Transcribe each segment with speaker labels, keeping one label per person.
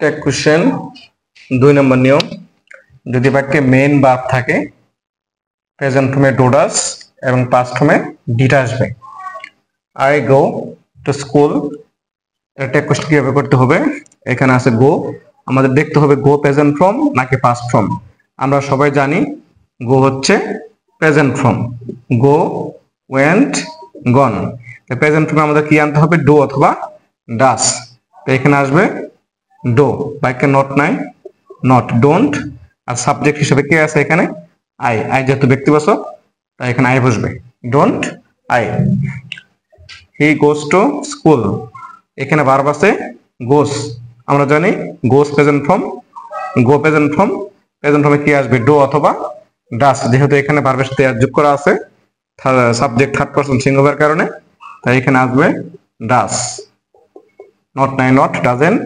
Speaker 1: Take question 2 নম্বর নিয়ম, যদি বাক্যে মেইন ভার্ব থাকে প্রেজেন্ট ফর্মে ডু ডাজ এবং পাস্ট ফর্মে ডিড আসবে। আই গো টু স্কুল, এটা টেক কোশ্চেন কিভাবে করতে হবে? এখানে আছে গো, আমাদের দেখতে হবে গো প্রেজেন্ট ফর্ম নাকি পাস্ট ফর্ম। আমরা সবাই জানি গো হচ্ছে প্রেজেন্ট ফর্ম, গো, ওয়েন্ট, গন। প্রেজেন্ট ফর্মে আমাদের কি আনতে হবে? ডু অথবা ডাস। তো এখানে আসবে ডো, বাক্যে নট নাই, নট, ডোন্ট। আর সাবজেক্ট হিসেবে কে আছে এখানে? আই। আই যেহেতু ব্যক্তিবাচক তাই এখানে আই বসবে, don't I. He goes to school, এখানে ভার্ব আছে গোস। আমরা জানি goes present form, go present form, present ফর্মে কি আসবে? ডু অথবা ডাস। যেহেতু এখানে ভার্বের সাথে যোগ করা আছে সাবজেক্ট থার্ড পারসন সিঙ্গুলার কারণে, তাই এখানে আসবে ডাস। নট নাই, নট, ডাজেন্ট,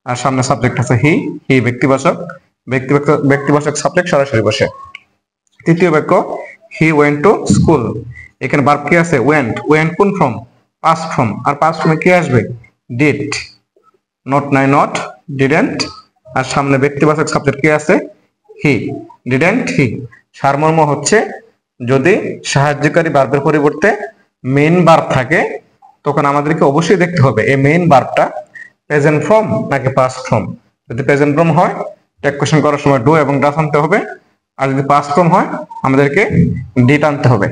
Speaker 1: আর সামনে সাবজেক্ট আছে হি। হি ব্যক্তিবাচক, ব্যক্তিবাচক সাবজেক্ট সরাসরি বসে। তৃতীয় বাক্য, হি ওয়েন্ট টু স্কুল, এখানে ভার্ব কি আছে? ওয়েন্ট। ওয়েন্ট কোন ফর্ম? Past form. আর পাস্ট ফর্মে কি আসবে? ডিড। নট নাই, নট, ডিডেন্ট, আর সামনে ব্যক্তিবাচক সাবজেক্ট কি আছে? He, didn't he. সারমর্ম হচ্ছে যদি সাহায্যকারী ভার্বের পরিবর্তে মেইন ভার্ব থাকে তখন আমাদেরকে অবশ্যই দেখতে হবে এই মেইন ভার্বটা প্রেজেন্ট ফর্ম নাকি পাস্ট ফর্ম। যদি প্রেজেন্ট ফর্ম হয় টেক কোশ্চেন করার সময় ডু এবং ডাস আনতে হবে, আর যদি পাস্ট ফর্ম হয় আমাদেরকে ডিড আনতে হবে।